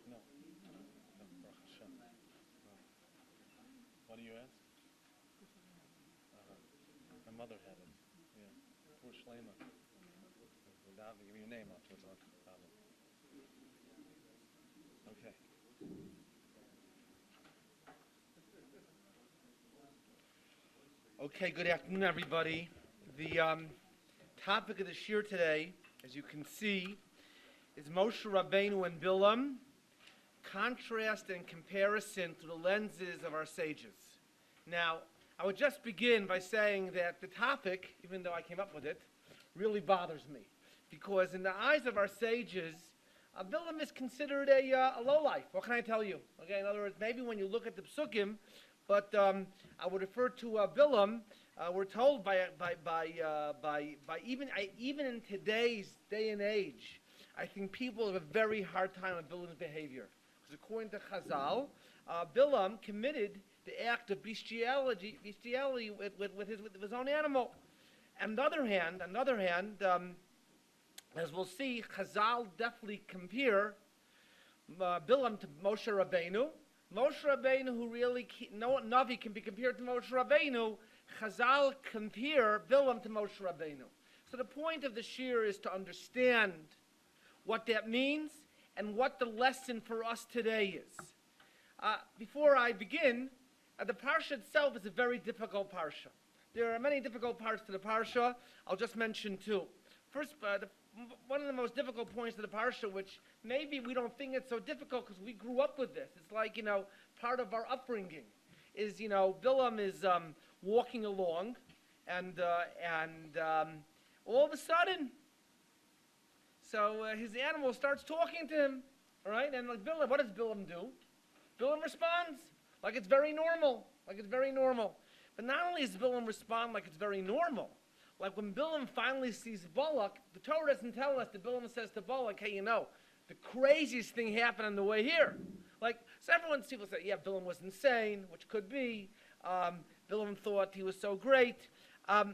No. No, Baruch Hashem. No. What do you ask? My mother had it. Yeah. Poor Shlema. Without me giving your name afterwards, I'll have a problem. Okay. Okay, good afternoon, everybody. The topic of the Shiur today, as you can see, is Moshe Rabbenu and Bil'am, contrast and comparison through the lenses of our sages. Now, I would just begin by saying that the topic, even though I came up with it, really bothers me. Because in the eyes of our sages, Bil'am is considered a lowlife. What can I tell you? Okay, in other words, maybe when you look at the psukim, but I would refer to Bil'am. We're told by even in today's day and age, I think people have a very hard time with Bil'am's behavior. Because according to Chazal, Bil'am committed the act of bestiality with his own animal. On the other hand, as we'll see, Chazal definitely compare Bil'am to Moshe Rabbenu. Moshe Rabbenu, who really no Navi can be compared to Moshe Rabbenu, Chazal compare Bil'am to Moshe Rabbenu. So the point of the Shiur is to understand what that means and what the lesson for us today is. Before I begin, the parsha itself is a very difficult parsha. There are many difficult parts to the parsha. I'll just mention two. First, one of the most difficult points of the parsha, which maybe we don't think it's so difficult because we grew up with this. It's like, part of our upbringing is, Bil'am is walking along, and all of a sudden, his animal starts talking to him, all right? And like Bil'am, what does Bil'am do? Bil'am responds like it's very normal, But not only does Bil'am respond like it's very normal, like when Bil'am finally sees Balak, the Torah doesn't tell us that Bil'am says to Balak, hey, the craziest thing happened on the way here. So people say, yeah, Bil'am was insane, which could be. Bil'am thought he was so great. I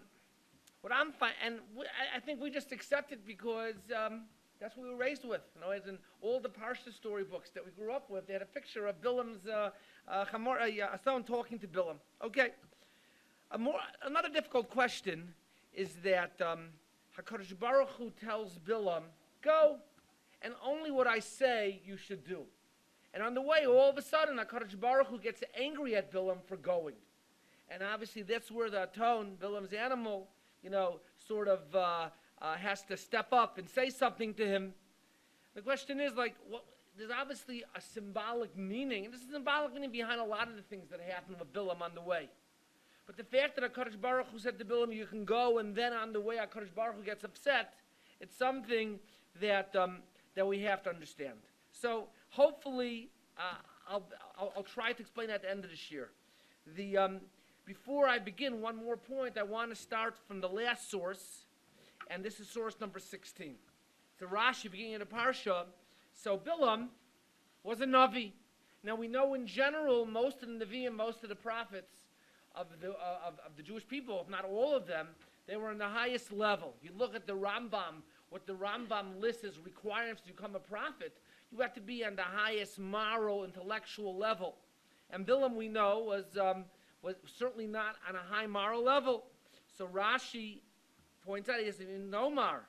think we just accept it because that's what we were raised with. As in all the Parsha storybooks that we grew up with, they had a picture of Bil'am's son talking to Bil'am. Okay. Another difficult question is that HaKadosh Baruch Hu tells Bil'am, go, and only what I say you should do. And on the way, all of a sudden, HaKadosh Baruch Hu gets angry at Bil'am for going. And obviously, that's where the tone, Bil'am's animal, has to step up and say something to him. The question is, there's obviously a symbolic meaning, and there's a symbolic meaning behind a lot of the things that happen with Bil'am on the way. But the fact that HaKadosh Baruch Hu said to Bil'am, you can go, and then on the way HaKadosh Baruch Hu gets upset, it's something that we have to understand. So hopefully, I'll try to explain that at the end of the Shiur. Before I begin, one more point, I want to start from the last source, and this is source number 16. It's a Rashi beginning of the Parsha. So Bil'am was a Navi. Now we know in general, most of the Nevi'im, most of the prophets of the Jewish people, if not all of them, they were in the highest level. You look at the Rambam, what the Rambam lists as requirements to become a prophet, you have to be on the highest moral, intellectual level. And Bil'am, we know, was certainly not on a high moral level. So Rashi points out, he says, in Nomar,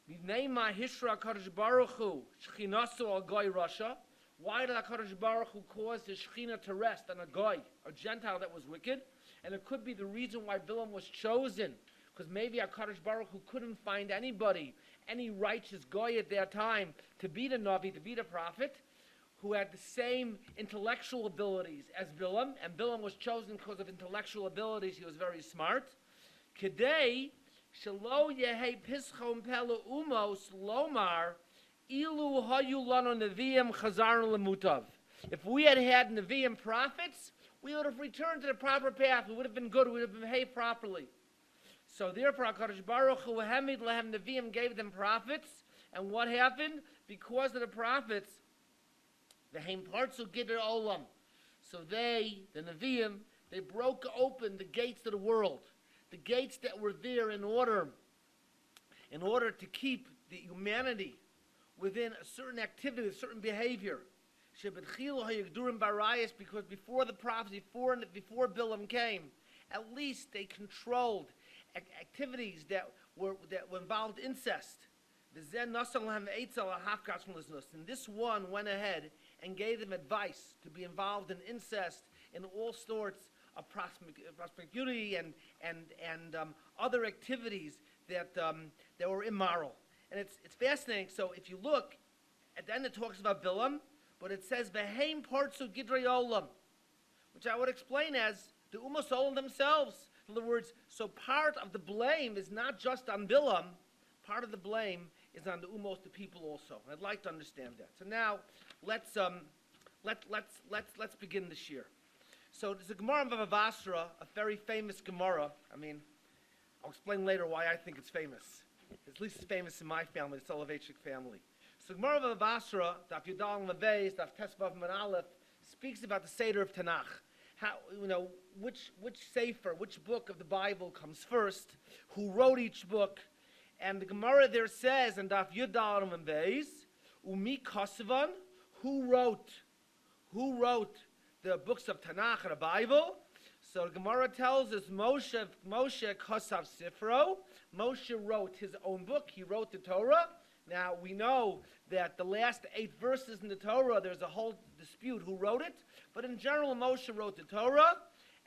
V'nei Hishra HaKadosh Baruch Hu, Shechinasu al Goy Rasha. Why did HaKadosh Baruch Hu cause his Shechina to rest on a Goy, a Gentile that was wicked? And it could be the reason why Bil'am was chosen, because maybe HaKadosh Baruch Hu couldn't find anybody, any righteous Goy at that time, to be the Navi, to be the prophet, who had the same intellectual abilities as Bil'am, and Bil'am was chosen because of intellectual abilities. He was very smart. Kedei shelo yehei pischom pelu umos lomar ilu hayu lanu neviim chazarnu lemutav. If we had Nevi'im prophets, we would have returned to the proper path. We would have been good. We would have behaved properly. So therefore, HaKadosh Baruch Hu Hemid Lehem Nevi'im gave them prophets. And what happened? Because of the prophets, the Heim Partzu Gider Olam. So they, the Nevi'im, they broke open the gates of the world. The gates that were there in order to keep the humanity within a certain activity, a certain behavior. Because before the prophecy, before Bil'am came, at least they controlled activities that involved incest. And this one went ahead and gave them advice to be involved in incest in all sorts of promiscuity and other activities that were immoral. And it's fascinating. So if you look, at the end it talks about Bil'am, but it says V'heim partzu gidrei olam, which I would explain as the Ummos Olam themselves. In other words, so part of the blame is not just on Bil'am, part of the blame is on the Ummos, the people also. I'd like to understand that. So now let's begin this year. So there's a Gemara in Bava Basra, a very famous Gemara. I mean, I'll explain later why I think it's famous. At least it's famous in my family, the Soloveichik family. So Gemara Bava Basra, Daf Yudal Maveis, Daf Tesvav Man Aleph, speaks about the Seder of Tanakh. How, which sefer, which book of the Bible comes first, who wrote each book. And the Gemara there says, in Daf Yudal Maveis, Umi Kosovan, who wrote the books of Tanakh and the Bible. So the Gemara tells us Moshe Kosav Sifro. Moshe wrote his own book. He wrote the Torah. Now we know that the last 8 verses in the Torah, there's a whole dispute who wrote it. But in general, Moshe wrote the Torah.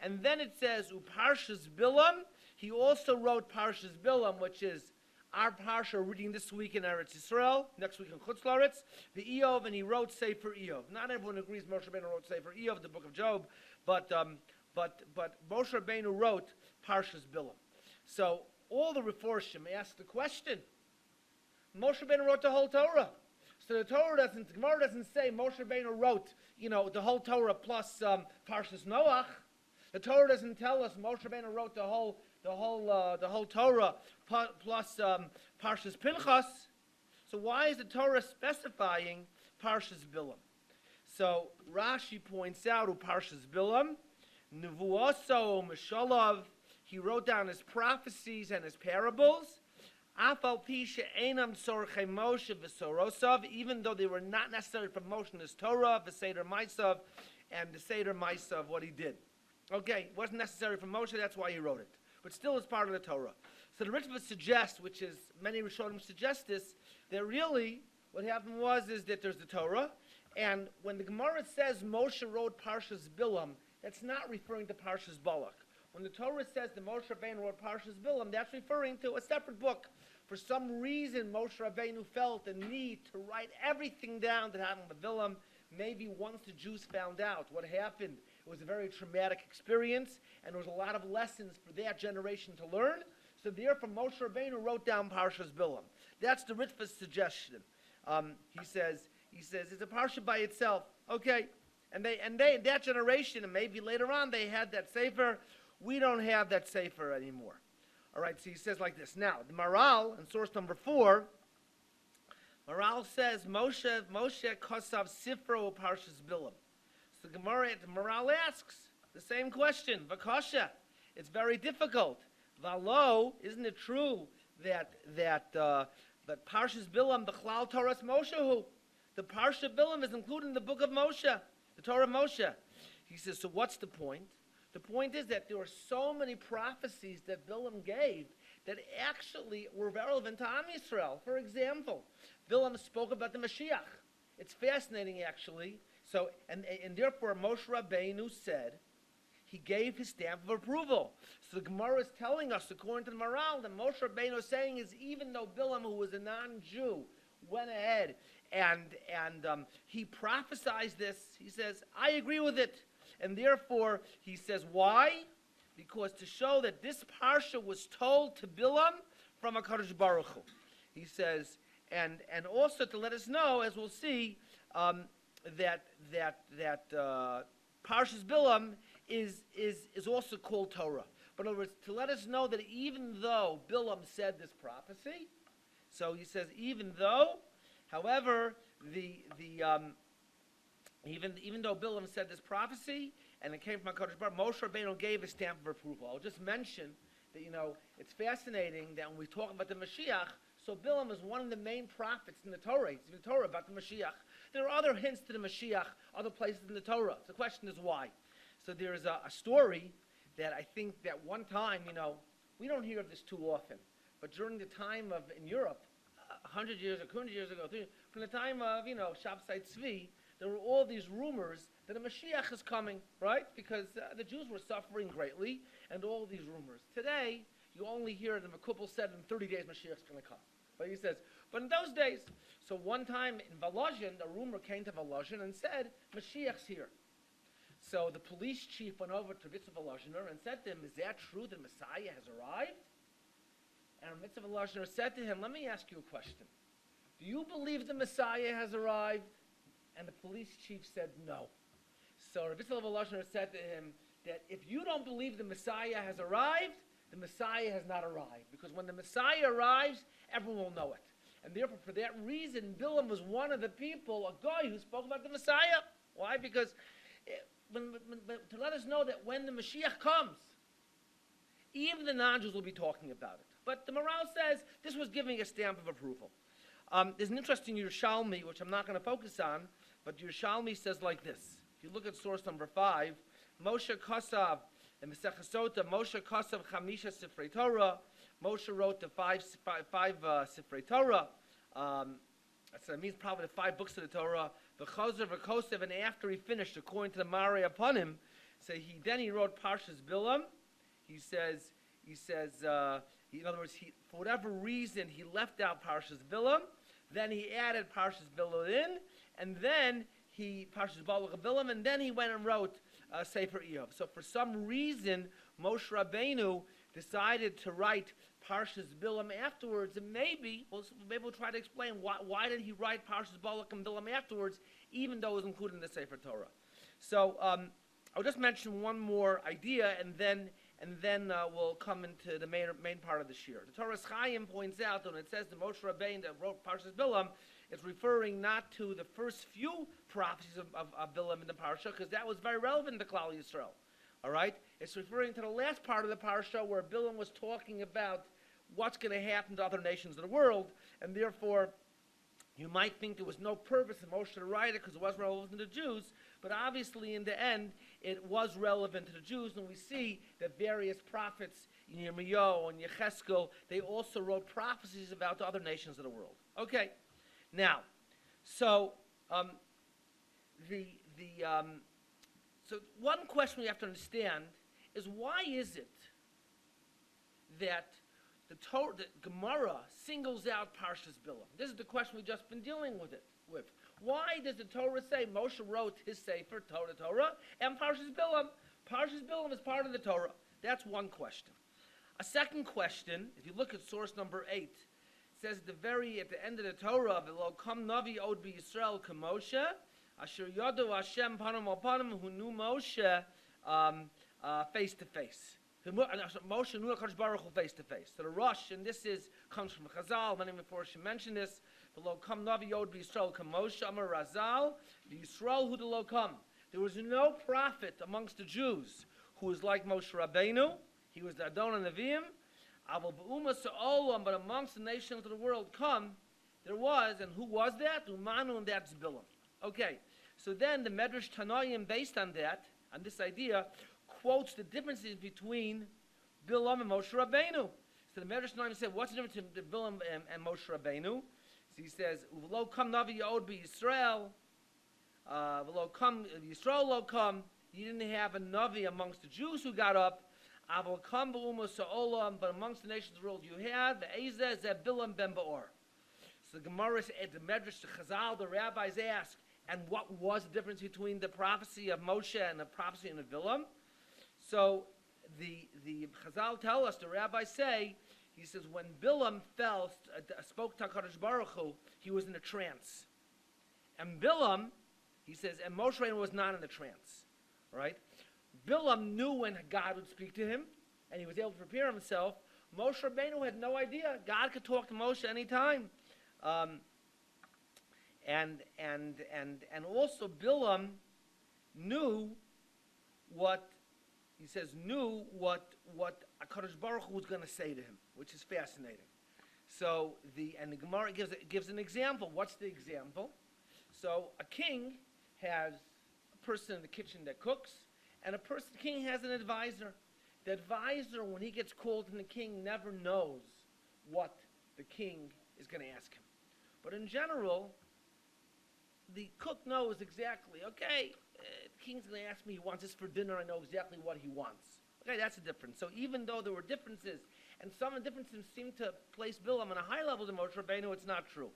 And then it says Uparshas Bil'am. He also wrote Parshas Bil'am, which is our parsha reading this week in Eretz Yisrael, next week in Chutz Laretz, the Eov, and he wrote Sefer Eov. Not everyone agrees Moshe Rabbenu wrote Sefer Eov, the book of Job, but Moshe Rabbenu wrote Parshas Bil'am. So all the Reforshim ask the question: Moshe Rabbenu wrote the whole Torah. So the Gemara doesn't say Moshe Rabbenu wrote, the whole Torah plus Parshas Noach. The Torah doesn't tell us Moshe Rabbenu wrote the whole Torah plus Parshas Pinchas. So why is the Torah specifying Parshas Bil'am? So Rashi points out Parshas Bil'am, Nevuoso Meshalav. He wrote down his prophecies and his parables. Afal Pisha Einam Tzorchei Moshe V'Sorosav, even though they were not necessary for Moshe in his Torah, V'Seder Maisav, and the Seder Maisav, what he did. Okay, it wasn't necessary for Moshe, that's why he wrote it. But still it's part of the Torah. So the Ritva suggests, which is, many Rishonim suggest this, that really what happened is that there's the Torah, and when the Gemara says Moshe wrote Parshas Bil'am, that's not referring to Parshas Balak. When the Torah says that Moshe Rabbenu wrote Parshas Bil'am, that's referring to a separate book. For some reason, Moshe Rabbenu felt the need to write everything down that happened with Bil'am. Maybe once the Jews found out what happened, it was a very traumatic experience, and there was a lot of lessons for that generation to learn. So therefore, Moshe Rabbenu wrote down Parshas Bil'am. That's the Ritva's suggestion. He says it's a parsha by itself. Okay, and they in that generation, and maybe later on, they had that sefer. We don't have that sefer anymore. All right, so he says like this. Now, the Maral, in source number 4, Maral says, Moshe Kosav Sifro Parshas Bil'am. So the Maral asks the same question, Vakosha. It's very difficult. Valo, isn't it true that Parshas Bil'am, the Chlal Torahs Moshehu, the Parsha Bil'am is included in the book of Moshe, the Torah of Moshe. He says, so what's the point? The point is that there were so many prophecies that Bil'am gave that actually were relevant to Am Yisrael. For example, Bil'am spoke about the Mashiach. It's fascinating, actually. So, and therefore, Moshe Rabbenu said, he gave his stamp of approval. So the Gemara is telling us, according to the Maral, that Moshe Rabbenu is saying is even though Bil'am, who was a non-Jew, went ahead and he prophesied this, he says, I agree with it. And therefore, he says, why? Because to show that this parsha was told to Bil'am from HaKadosh Baruch Hu. He says, and also to let us know, as we'll see, that Parshas Bil'am is also called Torah. But in other words, to let us know that even though Bil'am said this prophecy, so he says, even though, however, even though Bil'am said this prophecy, and it came from HaKadosh Baruch Hu, Moshe Rabbenu gave a stamp of approval. I'll just mention that, it's fascinating that when we talk about the Mashiach, so Bil'am is one of the main prophets in the Torah. It's in the Torah about the Mashiach. there are other hints to the Mashiach, other places in the Torah. So the question is why. So there is a story that I think that one time, we don't hear of this too often, but during the time of, in Europe, 100 years or 200 years ago, from the time of, Shabtai Tzvi, there were all these rumors that a Mashiach is coming, right? Because the Jews were suffering greatly, and all these rumors. Today, you only hear the Makubal said in 30 days Mashiach's going to come. But he says, but in those days, so one time in Volozhin, a rumor came to Volozhin and said, Mashiach's here. So the police chief went over to Mitzvah Volozhiner and said to him, is that true that Messiah has arrived? And Mitzvah Volozhiner said to him, let me ask you a question. Do you believe the Messiah has arrived? And the police chief said no. So Mitzvah Volozhiner said to him that if you don't believe the Messiah has arrived, the Messiah has not arrived. Because when the Messiah arrives, everyone will know it. And therefore, for that reason, Bil'am was one of the people, a guy who spoke about the Messiah. Why? Because to let us know that when the Mashiach comes, even the non-Jews will be talking about it. But the Maral says this was giving a stamp of approval. There's an interesting Yerushalmi, which I'm not going to focus on, but Yerushalmi says like this. If you look at source number 5, Moshe Kosav, in Masechah Sota, Moshe Kosav Chamisha Sifrei Torah. Moshe wrote the five Sifrei Torah. So it means probably the 5 books of the Torah. V'chozer v'kosev, and after he finished, according to the Mari upon him, so he wrote Parshas Bil'am. He says, in other words, for whatever reason, he left out Parshas Bil'am. Then he added Parshas Bil'am in, and then Parshas Balak Bil'am, and then he went and wrote Sefer Eov. So for some reason, Moshe Rabbenu decided to write Parshas Bil'am afterwards, and maybe we'll try to explain why did he write Parshas Balak and Bil'am afterwards, even though it was included in the Sefer Torah. So I'll just mention one more idea, and then we'll come into the main part of the Shiur. The Torah's Chayim points out that when it says the Moshe Rabbenu that wrote Parshas Bil'am, it's referring not to the first few prophecies of Bil'am in the Parsha, because that was very relevant to Klal Yisrael. All right? It's referring to the last part of the Parsha where Bil'am was talking about what's going to happen to other nations of the world, and therefore you might think there was no purpose in Moshe to write it because it wasn't relevant to the Jews, but obviously in the end it was relevant to the Jews, and we see that various prophets, Yirmiyahu and Yecheskel, they also wrote prophecies about the other nations of the world. Okay, now, so so one question we have to understand is why is it that the Gemara singles out Parshas Bil'am? This is the question we've just been dealing with. Why does the Torah say Moshe wrote his Sefer, Torah, and Parshas Bil'am? Parshas Bil'am is part of the Torah. That's one question. A second question, if you look at source number 8, it says at the end of the Torah, V'lo kam navi od b'Yisrael k'Moshe, asher yodu Hashem panim al panim, who knew Moshe face to face. Moshe knew HaKadosh Baruch Hu face to face. So the Rosh, and this comes from Chazal. Many before she mentioned this. V'lo kam navi od b'Yisrael k'Moshe, Amar Razal, v'Yisrael hu d'lo kam. There was no prophet amongst the Jews who was like Moshe Rabbenu. He was the Adon Nevi'im. But amongst the nations of the world there was, and who was that? Umanu, and that's Bil'am. Okay, so then the Medrash Tanoim, based on this idea, quotes the differences between Bil'am and Moshe Rabbenu. So the Medrash Tanoim said, what's the difference between Bil'am and Moshe Rabbenu? So he says, V'lo kam navi yod b'Yisrael, V'lo kam Yisrael lo kam. You didn't have a navi amongst the Jews who got up. But amongst the nations of the world you had the Ezeh Zeh Bil'am ben Ba'or. So the Gemara, the Medrash, the Chazal, the rabbis ask, and what was the difference between the prophecy of Moshe and the prophecy of Bil'am? So the Chazal tell us, the rabbis say, he says when Bil'am spoke to HaKadosh Baruch Hu, he was in a trance. And Bil'am, he says, and Moshe Rabbenu was not in a trance, right? Bil'am knew when God would speak to him, and he was able to prepare himself. Moshe Rabbenu had no idea. God could talk to Moshe anytime. And also Bil'am knew what HaKadosh Baruch Hu was going to say to him, which is fascinating. So the Gemara gives an example. What's the example? So a king has a person in the kitchen that cooks, and the king has an advisor. The advisor, when he gets called in the king, never knows what the king is going to ask him. But in general, the cook knows exactly, okay, the king's going to ask me, he wants this for dinner, I know exactly what he wants. Okay, that's a difference. So even though there were differences, and some of the differences seem to place Bil'am on a high level than Moshe Rabbenu, it's not true.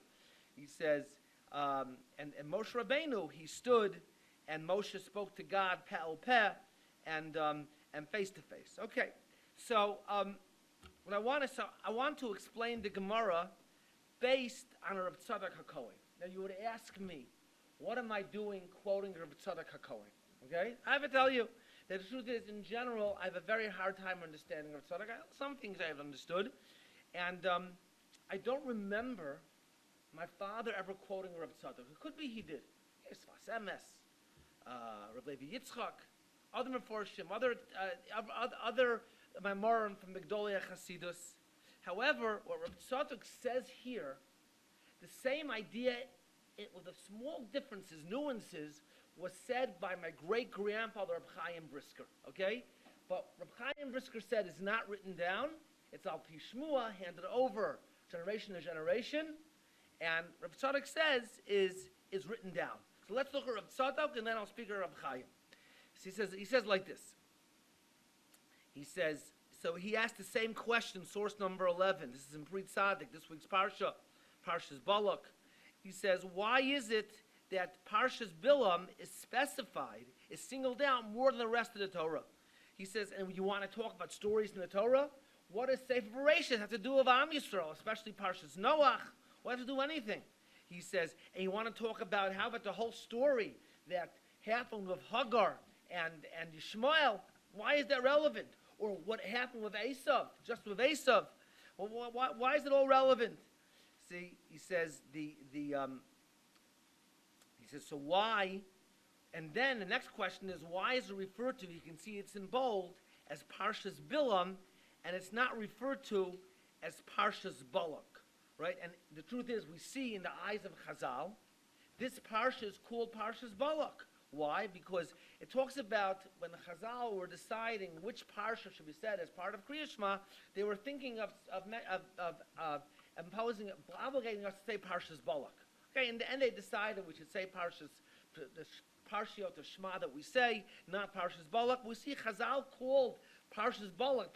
He says, and Moshe Rabbenu, he stood, and Moshe spoke to God peh peh, and face to face. Okay, so what I want to explain the Gemara based on Rav Tzadok HaKohen. Now you would ask me, what am I doing quoting Rav Tzadok HaKohen? Okay, I have to tell you that the truth is, in general, I have a very hard time understanding Rav Tzadok. Some things I have understood, and I don't remember my father ever quoting Rav Tzadok. It could be he did. Yes, Sfas Emes, Rav Levi Yitzchak, other Meforshim, other Maimorim from Migdolei Chasidus. However, what Rav Tzadok says here, the same idea, with the small differences, nuances, was said by my great-grandfather, Reb Chayim Brisker, okay? But Reb Chayim Brisker said it's not written down. It's al pi shmua, handed over generation to generation. And Reb Tzadok says is written down. So let's look at Reb Tzadok, and then I'll speak of Reb Chayim. So he says like this. He says, so he asked the same question, source number 11. This is in Pri Tzadik, this week's Parsha, Parshas Balak. He says, why is it that Parshas Bil'am is specified, is singled out more than the rest of the Torah? He says, and you want to talk about stories in the Torah? What does Sefer Bereshis have to do with Am Yisrael, especially Parshas Noach? What does it do anything? He says, and you want to talk about how about the whole story that happened with Hagar and Yishmael? Why is that relevant? Or what happened with Esav, just with Esav? Well, why is it all relevant? See, he says he says, so why? And then the next question is, why is it referred to? You can see it's in bold as Parshas Bil'am, and it's not referred to as Parshas Balak, right? And the truth is, we see in the eyes of Chazal, this parsha is called Parshas Balak. Why? Because it talks about when the Chazal were deciding which parsha should be said as part of Kriya Shema, they were thinking of imposing, obligating us to say Parshas Balak. Okay, in the end they decided we should say the Parshiot of Shema that we say, not Parshas Balak. We see Chazal called Parshas Balak.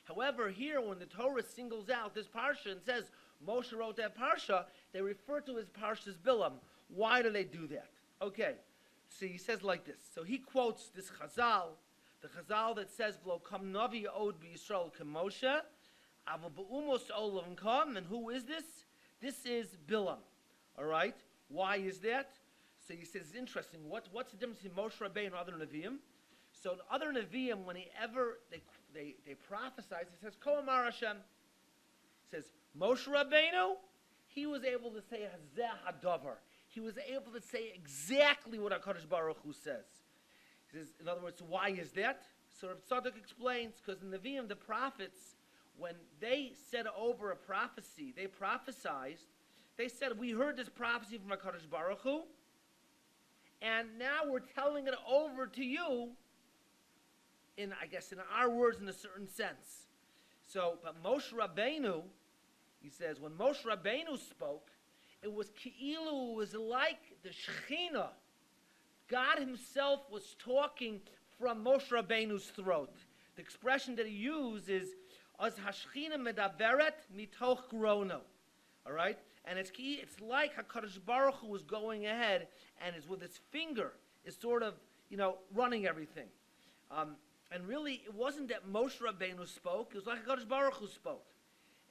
However, here when the Torah singles out this parsha and says Moshe wrote that parsha, they refer to it as Parshas Bil'am. Why do they do that? Okay, so he says like this. So he quotes this Chazal, the Chazal that says, "V'lo kam navi od b'Yisrael k'Moshe, aval b'umos olam kam." And who is this? This is Bil'am. All right. Why is that? So he says it's interesting. What's the difference between Moshe Rabbenu and other Nevi'im? So the other Nevi'im, whenever they prophesize, he says Ko Amar Hashem. He says Moshe Rabbenu, he was able to say Hazeh Hadavar. He was able to say exactly what HaKadosh Baruch Hu says. He says, in other words, why is that? So Rav Tzadok explains, because in the Nevi'im, the prophets, when they said over a prophecy, they prophesied, they said, we heard this prophecy from HaKadosh Baruch Hu, and now we're telling it over to you in our words in a certain sense. So, but Moshe Rabbenu, he says, when Moshe Rabbenu spoke, it was Ki'ilu, it was like the Shekhinah. God himself was talking from Moshe Rabbeinu's throat. The expression that he used is, Az hashchina medaveret mitoch grono. All right? And it's like HaKadosh Baruch Hu was going ahead and is with his finger, is sort of, running everything. And really, it wasn't that Moshe Rabbenu spoke, it was like HaKadosh Baruch Hu spoke.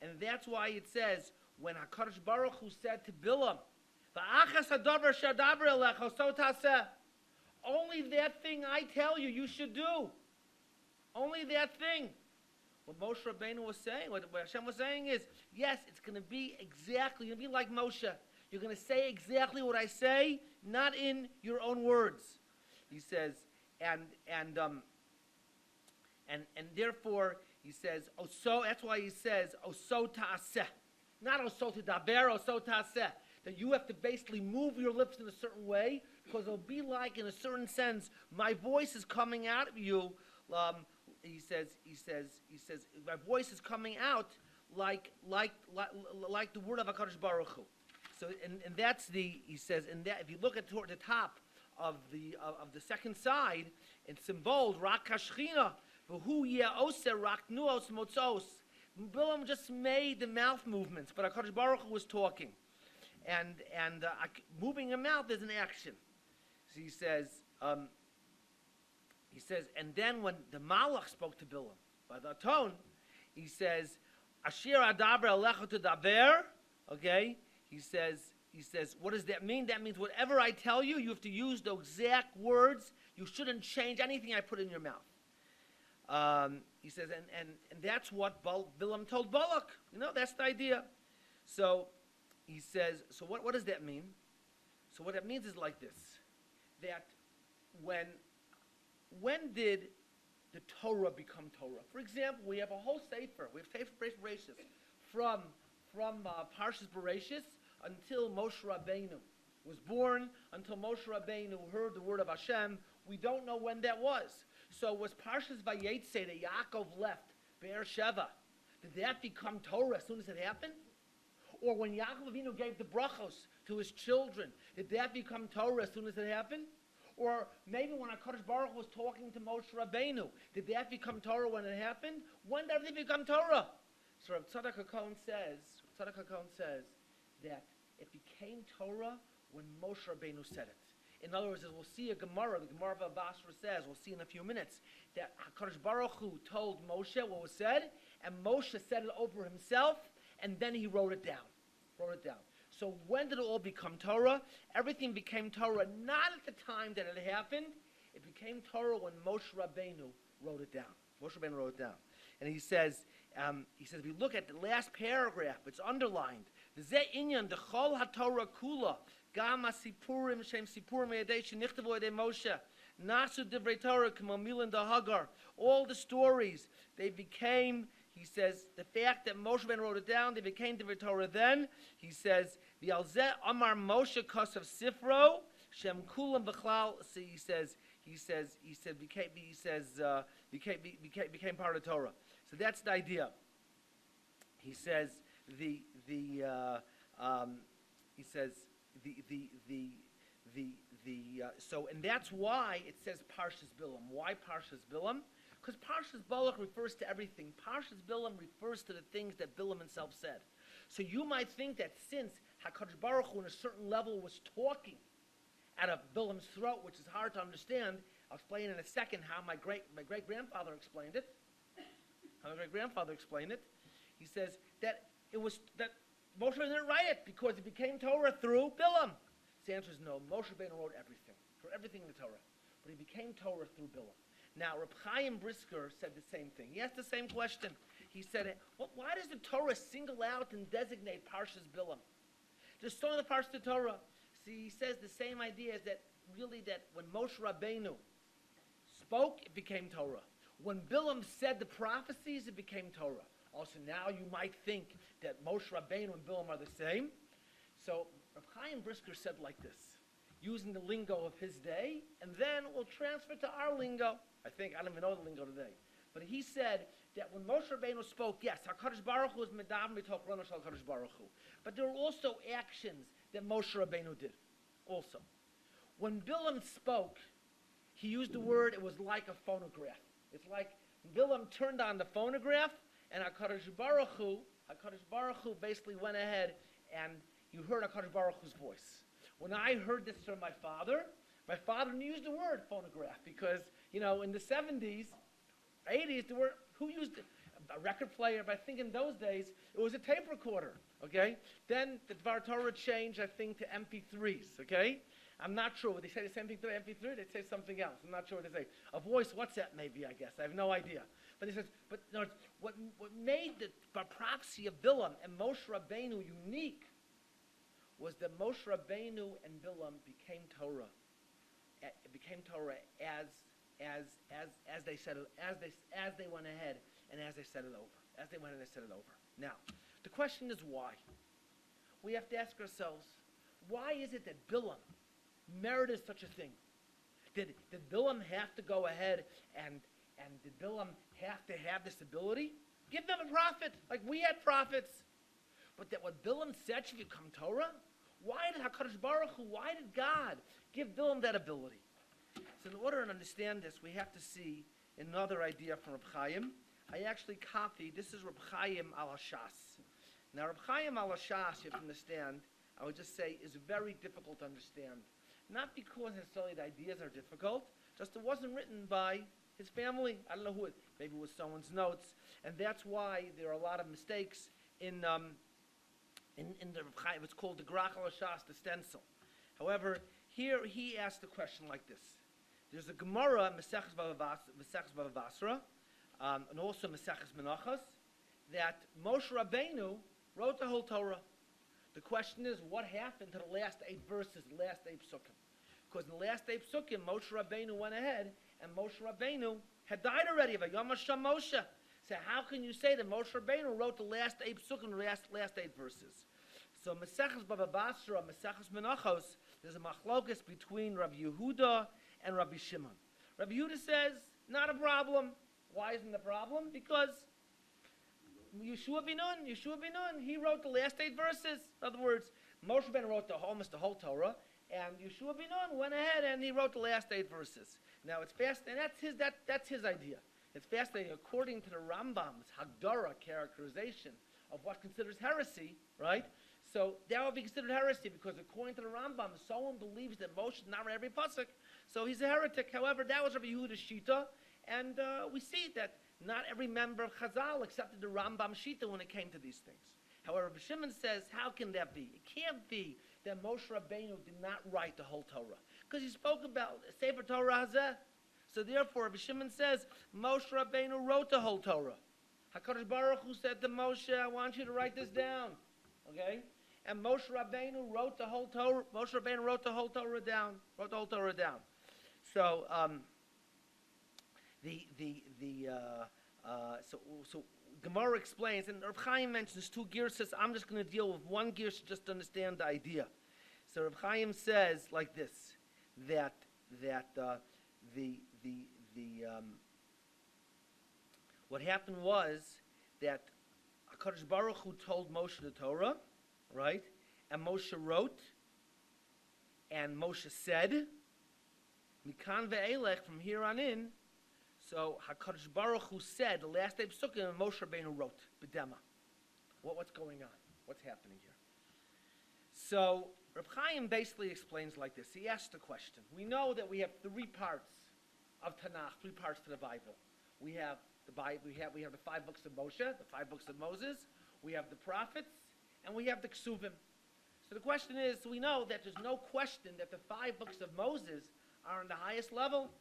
And that's why it says, when HaKadosh Baruch Hu said to Bil'am, V'achas hadavar shadavar elecha so taseh, only that thing I tell you, you should do. Only that thing. What Moshe Rabbenu was saying, what Hashem was saying is, yes, it's going to be exactly, you're going to be like Moshe. You're going to say exactly what I say, not in your own words. He says, and therefore, he says, so that's why he says, Oso ta'aseh. Not Oso t'daber, Oso ta'aseh. that you have to basically move your lips in a certain way, because it'll be like, in a certain sense, my voice is coming out of you. He says, my voice is coming out like the word of HaKadosh Baruch Hu. So, and that's he says, and that if you look at toward the top of the second side, it's in bold, Rak Kashchina, V'hu Ye'oseh Rak Nuos Motzos. Bil'am just made the mouth movements, but HaKadosh Baruch Hu was talking. And moving a mouth is an action. So he says, and then when the Malach spoke to Bil'am, by the tone, he says, Asher Adaber Alecha Tudaber, okay? He says, what does that mean? That means whatever I tell you, you have to use the exact words. You shouldn't change anything I put in your mouth. He says, and that's what Bil'am told Balak. You know, that's the idea. So he says, so what does that mean? So what that means is like this, that when did the Torah become Torah? For example, we have a whole sefer. We have Sefer Bereshis from Parshas Bereshis until Moshe Rabbenu was born, until Moshe Rabbenu heard the word of Hashem. We don't know when that was. So was Parshas Vayetze that Yaakov left Be'er Sheva, did that become Torah as soon as it happened? Or when Yaakov Avinu gave the brachos to his children, did that become Torah as soon as it happened? Or maybe when HaKadosh Baruch Hu was talking to Moshe Rabbenu, did that become Torah when it happened? When did it become Torah? So Rav Tzadok HaKohen says that it became Torah when Moshe Rabbenu said it. In other words, as we'll see a Gemara, the Gemara of Basra says, we'll see in a few minutes, that HaKadosh Baruch Hu told Moshe what was said, and Moshe said it over himself, and then he wrote it down. So when did it all become Torah? Everything became Torah not at the time that it happened. It became Torah when Moshe Rabbenu wrote it down. And he says, if you look at the last paragraph, it's underlined. V'zeh inyan dechol haTorah kula gam hasipurim shem sipurim yedei shenichtavu yedei Moshe nasu divrei Torah k'mo milan dahagar. All the stories, they became. He says the fact that Moshe Rabbenu wrote it down, they became divrei Torah. Then he says v'alzeh amar Moshe kosav sifro shem kulam b'chlal. So he became part of the Torah. So that's the idea. He says so, and that's why it says Parshas Bil'am. Why Parshas Bil'am? Because Parshas Balak refers to everything. Parshas Bil'am refers to the things that Bil'am himself said. So you might think that since HaKadosh Baruch Hu, on a certain level, was talking out of Bil'am's throat, which is hard to understand, I'll explain in a second how my great-grandfather explained it. He says that Moshe didn't write it because it became Torah through Bil'am. The answer is no. Moshe Rabbenu wrote everything in the Torah, but it became Torah through Bil'am. Now, Reb Chayim Brisker said the same thing. He asked the same question. He said, why does the Torah single out and designate Parshas Bil'am? Just so in the Parshas of the Torah. See, he says the same idea is that really that when Moshe Rabbenu spoke, it became Torah. When Bil'am said the prophecies, it became Torah. Also, now you might think that Moshe Rabbenu and Bil'am are the same. So, Reb Chaim Brisker said like this, using the lingo of his day, and then we'll transfer to our lingo. I don't even know the lingo today. But he said that when Moshe Rabbenu spoke, yes, HaKadosh Baruch Hu is Medav Mitoch Rono Shel HaKadosh Baruch Hu. But there were also actions that Moshe Rabbenu did. Also, when Bil'am spoke, he used the word, it was like a phonograph. It's like Bil'am turned on the phonograph, and HaKadosh Baruch Hu basically went ahead, and you heard HaKadosh Baruch Hu's voice. When I heard this from my father didn't use the word phonograph because, in the 70s, 80s, who used a record player? But I think in those days, it was a tape recorder, okay? Then the Dvar Torah changed, I think, to MP3s, okay? I'm not sure. Would they say the same thing to MP3? They'd say something else. I'm not sure what they say. A voice WhatsApp, maybe, I guess. I have no idea. But he says, what made the prophecy of Bil'am and Moshe Rabbenu unique was that Moshe Rabbenu and Bil'am became Torah. It became Torah as they said it, as they went ahead and as they said it over. As they went and they said it over. Now, the question is why? We have to ask ourselves, Why is it that Bil'am merited such a thing? Did Bil'am have to go ahead and did Bil'am have to have this ability? Give them a prophet, like we had prophets. But that what Bil'am said should become Torah? Why did HaKadosh Baruch Hu, why did God give Bil'am that ability? So in order to understand this, we have to see another idea from Reb Chayim. I actually copied, this is Reb Chayim al Hashas. Now Reb Chayim al Hashas, you have to understand, I would just say, is very difficult to understand. Not because necessarily the ideas are difficult, just it wasn't written by his family. I don't know who it, maybe it was someone's notes. And that's why there are a lot of mistakes in the Reb Chayim. It's called the Grach al Hashas, the stencil. However, here he asked the question like this. There's a Gemara, Maseches Bava Basra, and also Maseches Menachos, that Moshe Rabbenu wrote the whole Torah. The question is, what happened to the last 8 verses, the last 8 psukim? Because in the last 8 psukim, Moshe Rabbenu went ahead, and Moshe Rabbenu had died already. Vayom Hashem Moshe. So how can you say that Moshe Rabbenu wrote the last 8 psukim, the last 8 verses? So Maseches Bava Basra, Maseches Menachos, there's a machlokas between Rabbi Yehuda and Rabbi Shimon. Rabbi Yehuda says, not a problem. Why isn't the problem? Because Yeshua bin Nun, he wrote the last 8 verses. In other words, Moshe Rabbenu wrote almost the whole Torah, and Yeshua bin Nun went ahead and he wrote the last 8 verses. Now it's fast, and that's his idea. It's fascinating. According to the Rambam's Hagdara characterization of what considers heresy, right? So that would be considered heresy because according to the Rambam, if someone believes that Moshe did not write every pasuk, so he's a heretic. However, that was Rabbi Yehuda's shita, and we see that not every member of Chazal accepted the Rambam shita when it came to these things. However, Rabbi Shimon says, how can that be? It can't be that Moshe Rabbenu did not write the whole Torah because he spoke about Sefer Torah Hazeh. So therefore, Rabbi Shimon says, Moshe Rabbenu wrote the whole Torah. HaKadosh Baruch Hu said to Moshe, I want you to write this down. Okay? And Moshe Rabbenu wrote the whole Torah. Moshe Rabbenu wrote the whole Torah down. So so Gemara explains, and Reb Chaim mentions 2 girsas. I'm just going to deal with 1 girsa just to understand the idea. So Reb Chaim says like this, that what happened was that HaKadosh Baruch Hu told Moshe the Torah, right? And Moshe wrote, and Moshe said, Mikan ve'elech, from here on in. So HaKadosh Baruch Hu said, the last 8 psukim, and Moshe Rabbenu wrote, B'dema. What's going on? What's happening here? So Reb Chaim basically explains like this. He asks the question. We know that we have 3 parts of Tanakh, 3 parts to the Bible. We have the Bible. We have the 5 books of Moshe, the 5 books of Moses. We have the prophets, and we have the Ksuvim. So the question is, we know that there's no question that the 5 books of Moses are on the highest level.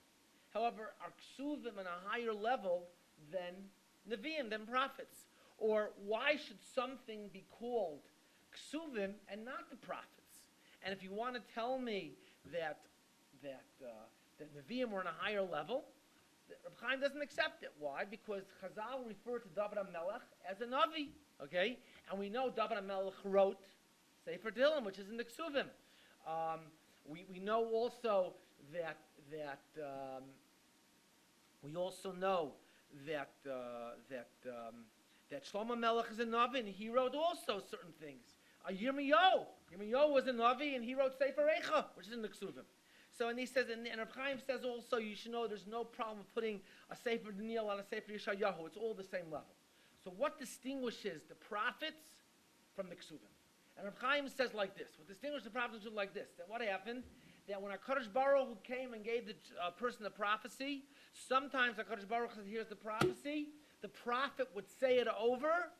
However, are Ksuvim on a higher level than Nevi'im, than prophets? Or why should something be called Ksuvim and not the prophets? And if you want to tell me that Nevi'im were on a higher level, Reb Chaim doesn't accept it. Why? Because Chazal referred to David HaMelech as a Navi, okay? And we know David HaMelech wrote Sefer Tehillim, which is in the Ksuvim. We know also that Shlomo Melech is a Navi, and he wrote also certain things. Yirmiyahu was a Navi, and he wrote Sefer Eicha, which is in the Ksuvim. So, and he says, and Reb Chaim says also, you should know there's no problem with putting a Sefer Daniel on a Sefer Yeshayahu. It's all the same level. So what distinguishes the prophets from the Ksuvim? And Reb Chaim says like this. What distinguishes the prophets is like this. That what happened? That when HaKadosh Baruch Hu came and gave the person the prophecy, sometimes HaKadosh Baruch Hu says, here's the prophecy. The prophet would say it over,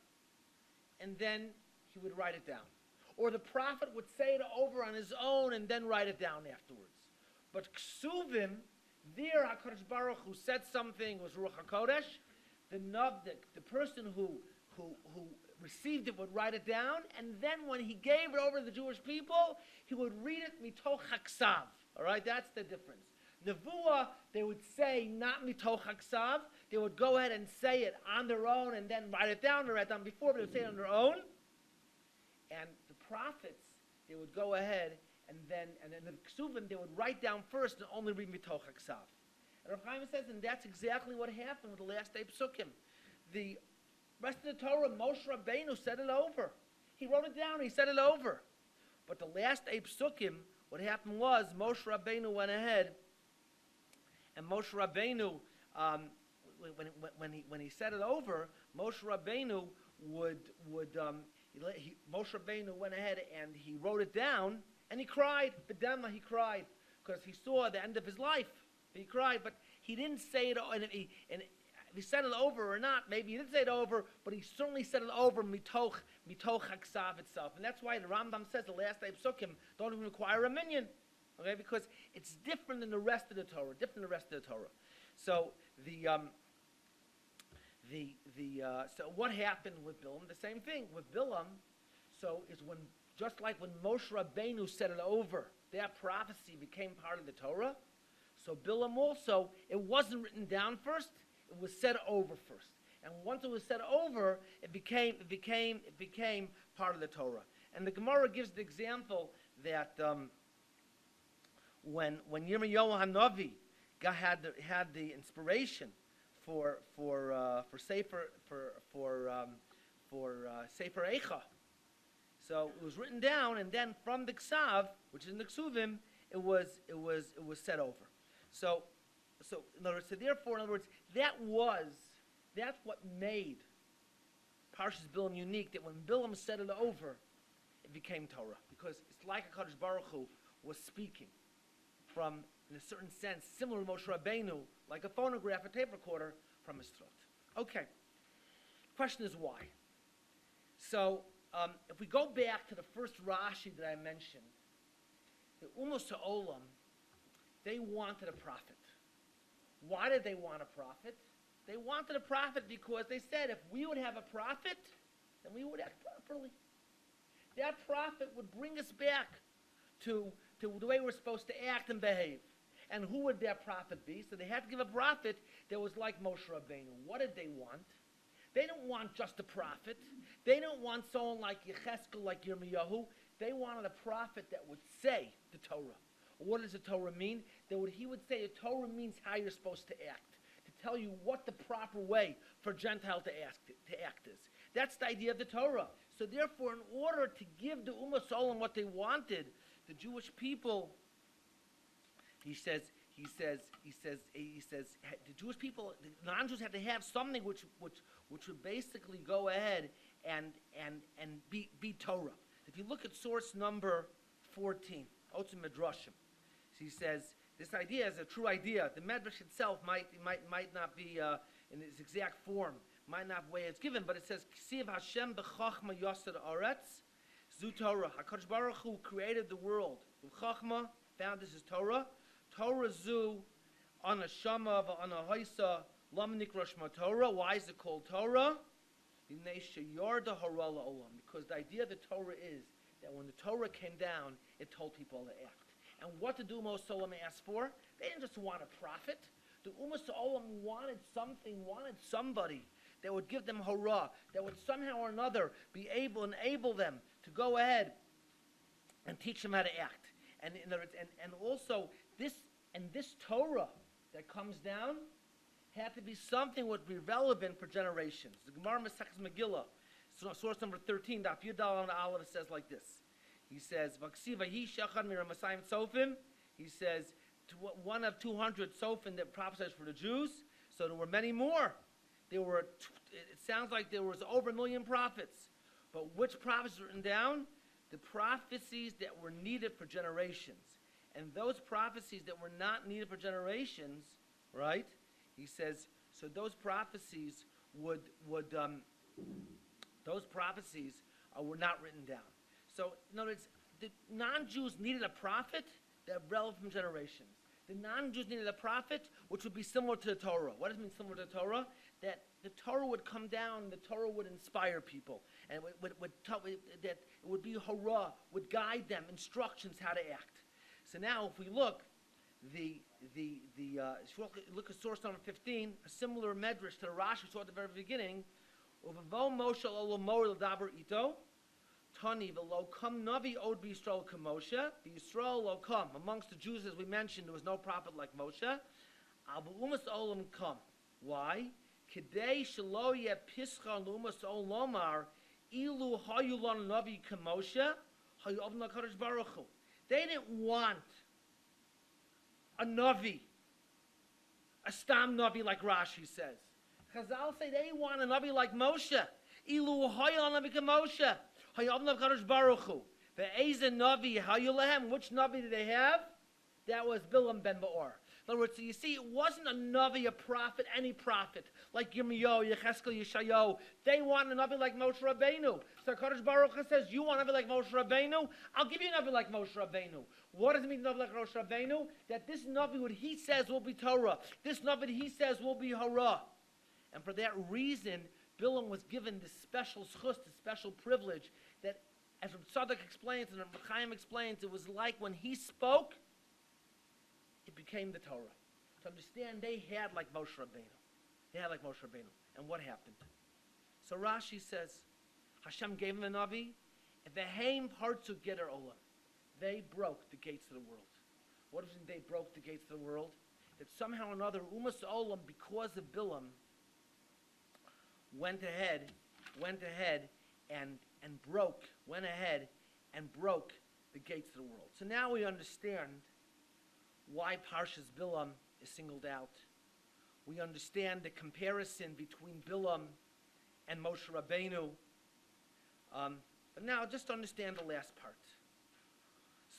and then he would write it down. Or the prophet would say it over on his own and then write it down afterwards. But Ksuvim, there HaKadosh Baruch Hu said something, was Ruach HaKodesh. The person who received it would write it down, and then when he gave it over to the Jewish people, he would read it mitoch haksav. All right, that's the difference. Nevuah, they would say not mitoch haksav. They would go ahead and say it on their own and then write it down. They write it down before, but they would say it on their own. And the prophets, they would go ahead and then the Ksuvim, they would write down first and only read Mitoch HaKsav. And Rav Chayim says, and that's exactly what happened with the last 8 psukim. The rest of the Torah, Moshe Rabbenu said it over. He wrote it down, he said it over. But the last 8 psukim, what happened was Moshe Rabbenu went ahead, and Moshe Rabbenu, when he said it over, Moshe Rabbenu Moshe Rabbenu went ahead and he wrote it down, and he cried. B'dema, he cried, because he saw the end of his life. He cried, but he didn't say it, and if he said it over or not, maybe he didn't say it over, but he certainly said it over mitoch haksav itself. And that's why the Rambam says the last 8 psukim don't even require a minyan, okay? Because it's different than the rest of the Torah, So so what happened with Bil'am? The same thing with Bil'am. So is when, just like when Moshe Rabbenu said it over, that prophecy became part of the Torah. So Bil'am also, it wasn't written down first; it was said over first. And once it was said over, it became part of the Torah. And the Gemara gives the example that when Yirmiyahu Hanavi had the inspiration for Sefer Eicha. So it was written down, and then from the Ksav, which is in the Ksuvim, it was said over. So in other words, that's what made Parshas Bil'am unique. That when Bil'am said it over, it became Torah, because it's like a Kadosh Baruch Hu was speaking from, in a certain sense, similar to Moshe Rabbenu, like a phonograph, a tape recorder, from his throat. Okay. Question is why? So, if we go back to the first Rashi that I mentioned, the Ummos Ha'olam, they wanted a prophet. Why did they want a prophet? They wanted a prophet because they said if we would have a prophet, then we would act properly. That prophet would bring us back to the way we're supposed to act and behave. And who would that prophet be? So they had to give a prophet that was like Moshe Rabbenu. What did they want? They didn't want just a prophet. They didn't want someone like Yecheskel, like Yirmiyahu. They wanted a prophet that would say the Torah. What does the Torah mean? He would say the Torah means how you're supposed to act, to tell you what the proper way for a Gentile to act is. That's the idea of the Torah. So therefore, in order to give the Ummah Olam what they wanted, the Jewish people, he says, the Jewish people, the non-Jews had to have something which would basically go ahead and be Torah. If you look at source number 14, Otzim Midrashim, he says this idea is a true idea. The Medrash itself might not be in its exact form, might not be the way it's given, but it says Ksiv Hashem b'chachma yasad aretz zu Torah. HaKadosh Baruch Hu created the world with chachma, found this is Torah. Torah zu on a shama on a hoisa lamnik roshma Torah. Why is it called Torah? Because the idea of the Torah is that when the Torah came down, it told people to act. And what did the Ummah Olam ask for? They didn't just want a prophet. The Ummah Olam wanted somebody that would give them hurrah, that would somehow or another enable them to go ahead and teach them how to act. And also this Torah that comes down had to be something that would be relevant for generations. The Gemara Masechus Megillah, source number 13, Daf Yudal and Aleph, says like this. He says, he says, one of 200 Sofim that prophesied for the Jews, so there were many more. It sounds like there was over 1 million prophets. But which prophets were written down? The prophecies that were needed for generations. And those prophecies that were not needed for generations, right? He says, so those prophecies were not written down. So, in other words, the non-Jews needed a prophet that relevant from generations. The non-Jews needed a prophet which would be similar to the Torah. What does it mean similar to the Torah? That the Torah would come down, and the Torah would inspire people, and that it would be hurrah, would guide them, instructions how to act. So now, if we look, look at source number 15, a similar medrash to the Rashi we saw at the very beginning. Uvavo Moshe Olam Mor L'daber ito. Tani v'lo kam navi od b'Yisrael k'Moshe. The Yisrael lo kam. Amongst the Jews, as we mentioned, there was no prophet like Moshe. Al b'umas olam kam. Why? Kidei shelo yeh pischa l'umas olam lomar ilu hayu lanu navi k'Moshe hayu avnu l'kadosh baruch hu. They didn't want a navi, a stam navi like Rashi says. Chazal say they want a navi like Moshe. Ilu hayu lanu navi k'Moshe. Which Navi did they have? That was Bil'am ben Ba'or. In other words, so you see, it wasn't a Navi, a prophet, any prophet, like Yirmiyahu, Yecheskel, Yeshayahu. They want a Navi like Moshe Rabbenu. So Kadosh Baruch Hu says, you want a Navi like Moshe Rabbenu? I'll give you a Navi like Moshe Rabbenu. What does it mean, Navi like Moshe Rabbenu? That this Navi, what he says, will be Torah. This Navi that he says will be Hara. And for that reason, Bil'am was given this special schus, this special privilege, that, as Rabbi explains and Rabbi Chayim explains, it was like when he spoke, it became the Torah. To understand, they had like Moshe Rabbenu. They had like Moshe Rabbenu. And what happened? So Rashi says, Hashem gave him a Navi, and Ve'heim parts of Geder Olam. They broke the gates of the world. What does it mean they broke the gates of the world? That somehow or another, Umas Olam, because of Bil'am, went ahead and broke the gates of the world. So now we understand why Parshas Bil'am is singled out. We understand the comparison between Bil'am and Moshe Rabbenu. But now just understand the last part.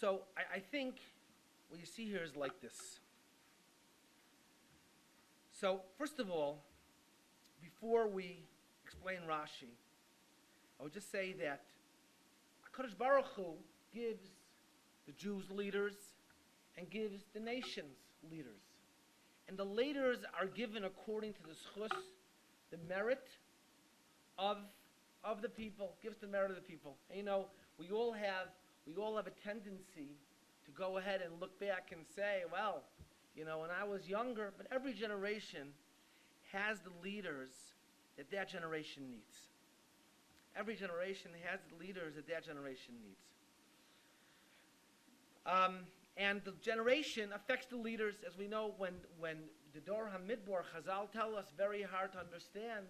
So I think what you see here is like this. So first of all, before we explain Rashi, I would just say that HaKadosh Baruch Hu gives the Jews leaders and gives the nations leaders. And the leaders are given according to the schus, the merit of the people, gives the merit of the people. And you know, we all have a tendency to go ahead and look back and say, well, you know, when I was younger, but every generation has the leaders that generation needs. Every generation has the leaders that generation needs. And the generation affects the leaders, as we know, when the Dor HaMidbar, Chazal tell us very hard to understand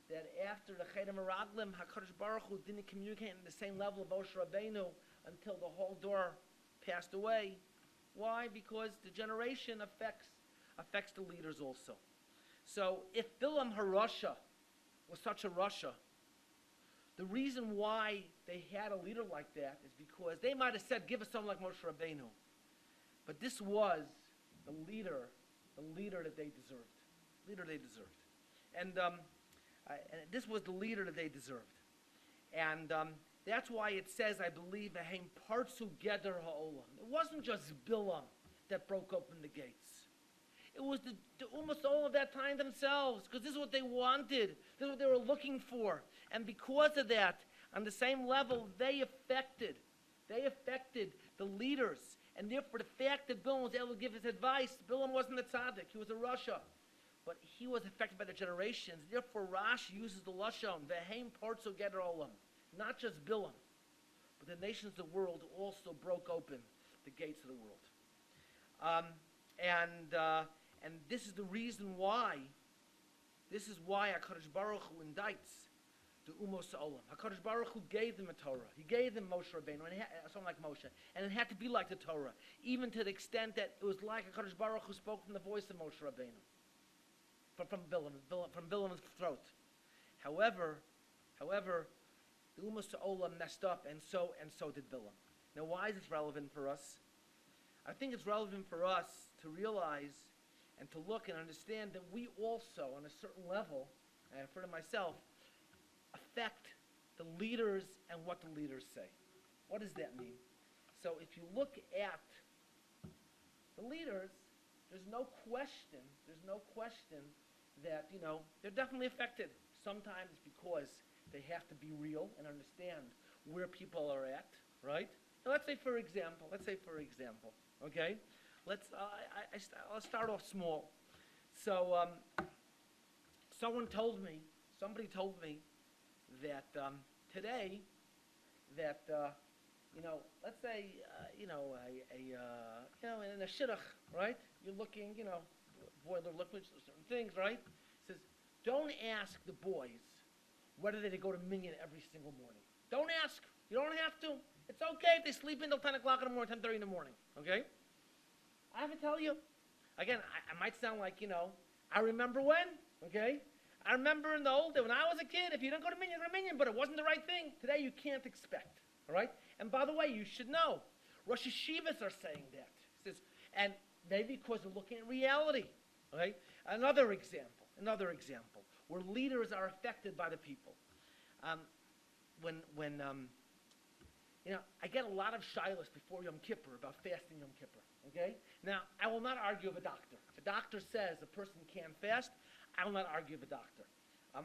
that after the Chayim Meraglim, HaKadosh Baruch Hu didn't communicate on the same level of Moshe Rabbenu until the whole Dor passed away. Why? Because the generation affects the leaders also. So if Bil'am HaRasha was such a Rasha, the reason why they had a leader like that is because they might have said, give us someone like Moshe Rabbenu. But this was the leader that they deserved. And this was the leader that they deserved. And that's why it says, I believe, Ahem Partsu Geder Ha'olam. It wasn't just Bil'am that broke open the gates. It was the almost all of that time themselves, because this is what they wanted. This is what they were looking for. And because of that, on the same level, they affected the leaders. And therefore, the fact that Bil'am was able to give his advice, Bil'am wasn't a tzaddik, he was a Rasha. But he was affected by the generations. Therefore, Rashi uses the Lashon, Ve'heim Partsu Geder Olam. Not just Bil'am, but the nations of the world also broke open the gates of the world. And this is the reason why. This is why HaKadosh Baruch Hu indicts the Umos Olam. HaKadosh Baruch Hu gave them a Torah. He gave them Moshe Rabbenu, and something like Moshe. And it had to be like the Torah, even to the extent that it was like HaKadosh Baruch Hu spoke from the voice of Moshe Rabbenu, from Bil'am's throat. However, the Umos Olam messed up, and so did Bil'am. Now, why is this relevant for us? I think it's relevant for us to realize and to look and understand that we also, on a certain level, and for myself, affect the leaders and what the leaders say. What does that mean? So if you look at the leaders, there's no question that, you know, they're definitely affected. Sometimes because they have to be real and understand where people are at, right? Now let's say for example, okay? I'll start off small. So somebody told me that today that, let's say, in a shidduch, right? You're looking, boiler liquids, certain things, right? It says, don't ask the boys whether they go to minyan every single morning. Don't ask. You don't have to. It's okay if they sleep until 10 o'clock in the morning, 10:30 in the morning, okay? I have to tell you, again, I might sound like, I remember when, okay? I remember in the old day when I was a kid, if you didn't go to minyan, go to minyan, but it wasn't the right thing. Today you can't expect, all right? And by the way, you should know, Rosh Yeshivas are saying that. It says, and maybe because they're looking at reality, okay? Another example, where leaders are affected by the people. I get a lot of shilas before Yom Kippur about fasting Yom Kippur, okay? Now, I will not argue with a doctor. If a doctor says a person can't fast, I will not argue with a doctor.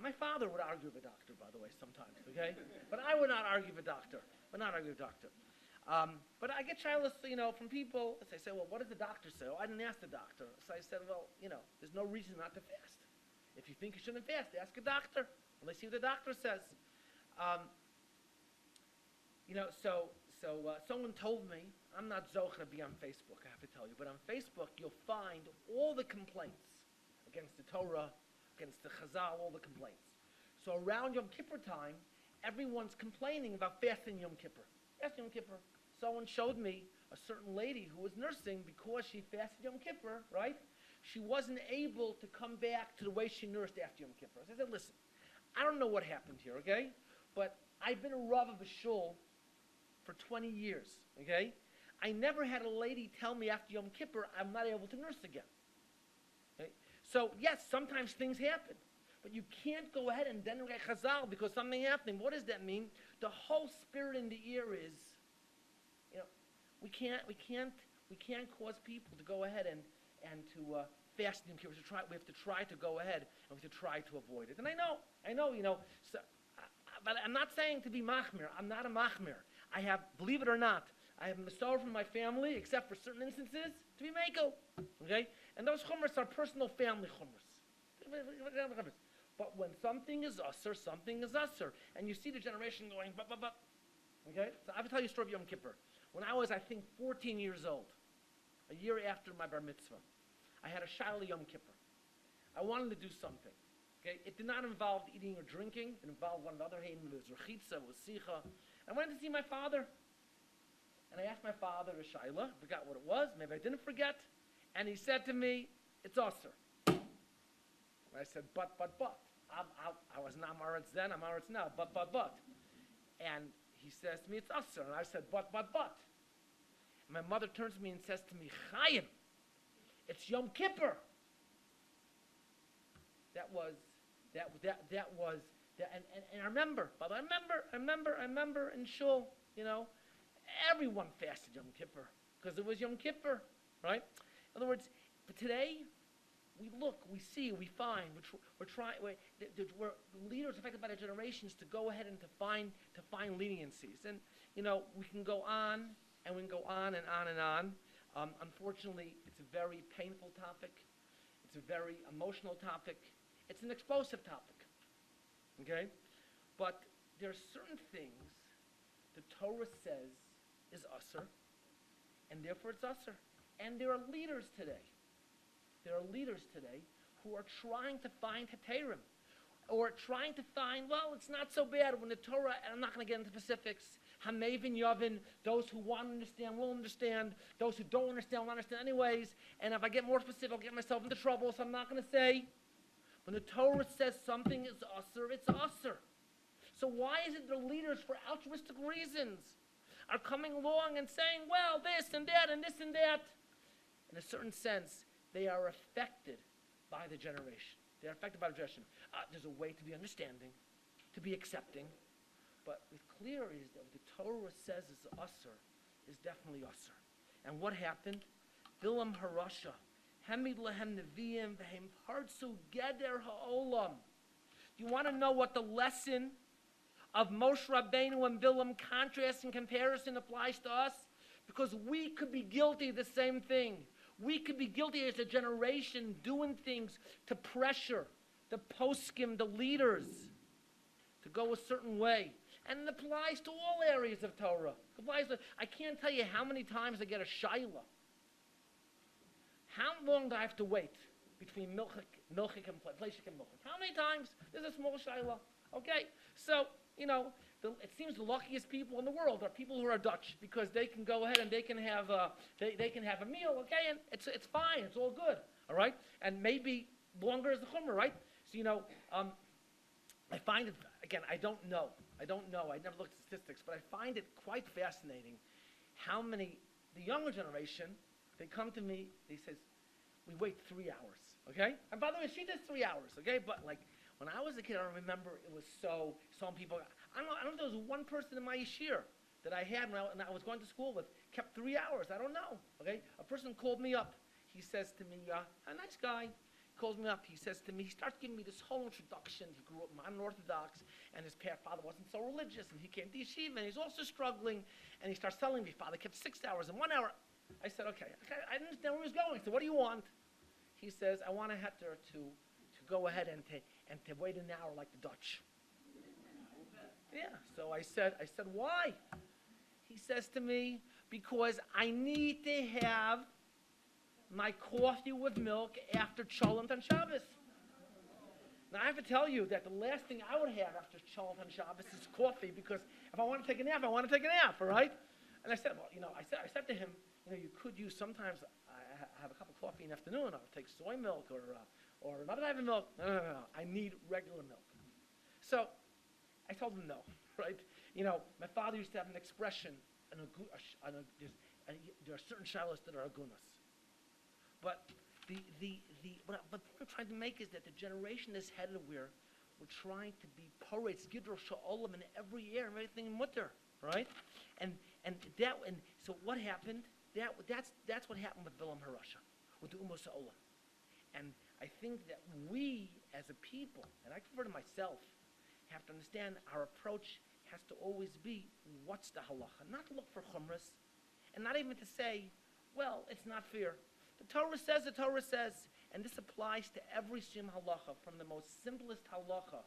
My father would argue with a doctor, by the way, sometimes, okay? But I would not argue with a doctor. But I get shilas, from people. They say, well, what does the doctor say? Oh, I didn't ask the doctor. So I said, well, there's no reason not to fast. If you think you shouldn't fast, ask a doctor. Well, let's see what the doctor says. Someone told me, I'm not zocher to be on Facebook, I have to tell you, but on Facebook you'll find all the complaints against the Torah, against the Chazal, all the complaints. So around Yom Kippur time, everyone's complaining about fasting Yom Kippur. Fasting Yom Kippur. Someone showed me a certain lady who was nursing because she fasted Yom Kippur, right? She wasn't able to come back to the way she nursed after Yom Kippur. So I said, listen, I don't know what happened here, okay? But I've been a Rav of a shul for 20 years, okay? I never had a lady tell me after Yom Kippur I'm not able to nurse again. Okay? So, yes, sometimes things happen. But you can't go ahead and denigrate Chazal because something happening. What does that mean? The whole spirit in the ear is, we can't cause people to go ahead and to fast Yom Kippur. We have to try to go ahead and we have to try to avoid it. And I know, so, but I'm not saying to be machmir. I'm not a machmir. I have, believe it or not, I have Masorah from my family, except for certain instances, to be mekel. Okay? And those chumras are personal family chumras. But when something is usser, something is usser. And you see the generation going, but. Okay? So I have to tell you a story of Yom Kippur. When I was, I think, 14 years old, a year after my bar mitzvah, I had a Shaila Yom Kippur. I wanted to do something. Okay? It did not involve eating or drinking. It involved one of the other hayim. It was rechitza, it was sicha. I went to see my father. And I asked my father a Shaila. I forgot what it was. Maybe I didn't forget. And he said to me, it's usser. And I said, but. I was not Maritz then, I'm Maritz now. But. And he says to me, it's usser. And I said, but. And my mother turns to me and says to me, Chayim, it's Yom Kippur. And I remember, Father, I remember in shul, everyone fasted Yom Kippur because it was Yom Kippur, right? In other words, but today, we look, we see, we find, we're leaders affected by their generations to go ahead and to find leniencies. And, we can go on, and we can go on and on and on. Unfortunately, it's a very painful topic. It's a very emotional topic. It's an explosive topic, okay? But there are certain things the Torah says is usser, and therefore it's usser. And there are leaders today who are trying to find heterim, or trying to find, well, it's not so bad when the Torah, and I'm not going to get into specifics, Hamevin Yavin, those who want to understand will understand, those who don't understand will understand anyways, and if I get more specific, I'll get myself into trouble, so I'm not going to say. When the Torah says something is usser, it's usser. So why is it the leaders, for altruistic reasons, are coming along and saying, well, this and that and this and that? In a certain sense, they are affected by the generation. They're affected by the generation. There's a way to be understanding, to be accepting, but what's clear is that what the Torah says is usser is definitely usser. And what happened? Bil'am harasha. Hemid lehem neviim v'hem partsu geder ha'olam. Do you want to know what the lesson of Moshe Rabbenu and Bil'am, contrast and comparison, applies to us? Because we could be guilty of the same thing. We could be guilty as a generation doing things to pressure the poskim, the leaders, to go a certain way. And it applies to all areas of Torah. I can't tell you how many times I get a shaila. How long do I have to wait between milchik and pleishik and milchik? How many times? There's a small shaila. Okay, so, it seems the luckiest people in the world are people who are Dutch, because they can go ahead and they can have a meal, okay, and it's fine, it's all good, all right? And maybe longer is the chumrah, right? So, I find it, again, I don't know, I never looked at statistics, but I find it quite fascinating how many, the younger generation, they come to me, they says, we wait 3 hours, okay? And by the way, she does 3 hours, okay? But like, when I was a kid, I remember it was some people, I don't know if there was one person in my Shiur that I had when I was going to school with, kept 3 hours, I don't know, okay? A person called me up, he says to me, a nice guy, calls me up, he says to me, he starts giving me this whole introduction. He grew up unorthodox, and his father wasn't so religious, and he came to yeshiva, and he's also struggling, and he starts telling me, father kept 6 hours and 1 hour. I said, okay, I didn't understand where he was going. So what do you want? He says, I want a heter to go ahead and to wait an hour like the Dutch. Yeah, so I said, why? He says to me, because I need to have my coffee with milk after Cholent on Shabbos. Now I have to tell you that the last thing I would have after Cholent on Shabbos is coffee, because if I want to take a nap, I want to take a nap, all right? And I said, well, I said to him, you could use, sometimes I have a cup of coffee in the afternoon, I'll take soy milk or another type of milk. No, I need regular milk. So I told him no, right? My father used to have an expression, there are certain shilos that are agunas. But what I'm trying to make is that the generation is headed where we're trying to be porates, gidro sha'olam in every year, and everything in mutter, right? And so what happened? That's what happened with Bil'am Harasha, with the Umos Ha'olam. And I think that we, as a people, and I refer to myself, have to understand our approach has to always be, what's the halacha? Not to look for chumras, and not even to say, well, it's not fair. The Torah says, and this applies to every sim halacha, from the most simplest halacha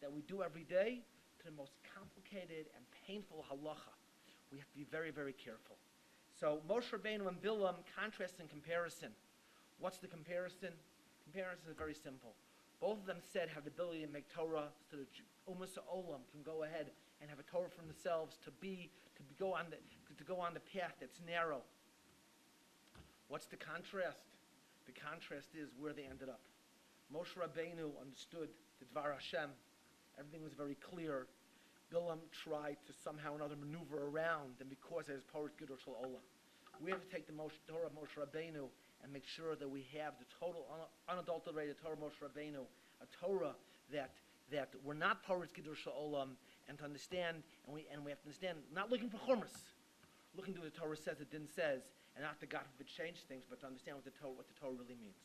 that we do every day to the most complicated and painful halacha. We have to be very, very careful. So Moshe Rabbenu and Bil'am, contrast and comparison. What's the comparison? Comparison is very simple. Both of them said have the ability to make Torah so that Umas Olam can go ahead and have a Torah for themselves to go on the path that's narrow. What's the contrast? The contrast is where they ended up. Moshe Rabbenu understood the Dvar Hashem. Everything was very clear. Bil'am tried to somehow or another maneuver around, and because it is Porat Gidol Shel Olam. We have to take the Torah of Moshe Rabbenu and make sure that we have the total unadulterated Torah of Moshe Rabbenu, a Torah that we're not Porat Gidol Shel Olam, and to understand, and we have to understand, not looking for chumras, looking to what the Torah says, it didn't says, and not to God forbid change things, but to understand what the Torah really means.